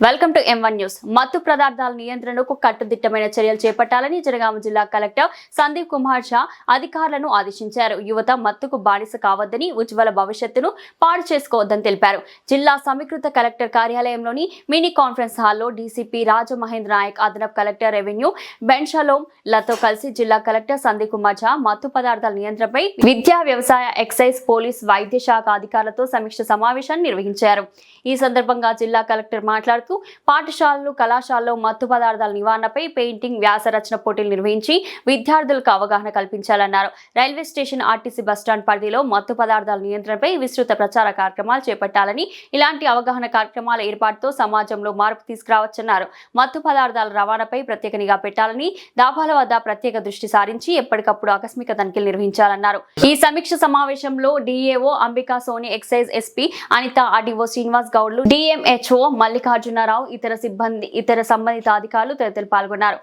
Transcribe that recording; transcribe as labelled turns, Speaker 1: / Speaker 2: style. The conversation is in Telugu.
Speaker 1: Welcome to M1 news. మత్తు పదార్థాల నియంత్రణకు కట్టుదిట్టమైన చర్యలు చేపట్టాలని జనగామ జిల్లా కలెక్టర్ సందీప్ కుమార్ షా అధికారులను ఆదేశించారు. యువత మత్తుకు బానిస కావద్దని, ఉజ్వల భవిష్యత్తును పాడు చేసుకోవద్దని తెలిపారు. జిల్లా సమీకృత కలెక్టర్ కార్యాలయంలోని మినీ కాన్ఫరెన్స్ హాల్లో డీసీపీ రాజమహేంద్ర నాయక్, అదనపు కలెక్టర్ రెవెన్యూ బెన్షలోం లతో కలిసి జిల్లా కలెక్టర్ సందీప్ కుమార్ షా మత్తు పదార్థాల నియంత్రణపై విద్యా, వ్యవసాయ, ఎక్సైజ్, పోలీస్, వైద్య శాఖ అధికారులతో సమీక్ష సమావేశాన్ని నిర్వహించారు. ఈ సందర్భంగా జిల్లా కలెక్టర్ మాట్లాడుతూ పాఠశాలలు, కళాశాలలో మత్తు పదార్థాల నివారణపై పెయింటింగ్, వ్యాస రచన పోటీలు నిర్వహించి విద్యార్థులకు అవగాహన కల్పించాలన్నారు. రైల్వే స్టేషన్, ఆర్టీసీ బస్టాండ్ పరిధిలో మత్తు పదార్థాల నియంత్రణపై విస్తృత ప్రచార కార్యక్రమాలు చేపట్టాలని, ఇలాంటి అవగాహన కార్యక్రమాల ఏర్పాటుతో సమాజంలో మార్పు తీసుకురావచ్చన్నారు. మత్తు పదార్థాల రవాణాపై ప్రత్యేక నిఘా పెట్టాలని, డాబాల వద్ద ప్రత్యేక దృష్టి సారించి ఎప్పటికప్పుడు ఆకస్మిక తనిఖీలు నిర్వహించాలన్నారు. ఈ సమీక్ష సమావేశంలో DAO Ambika Soni, excise SP Anitha, RDO Srinivas గౌడ్లు, డిఎంహెచ్ఓ మల్లికార్జునరావు, ఇతర సంబంధిత అధికారులు తదితరులు పాల్గొన్నారు.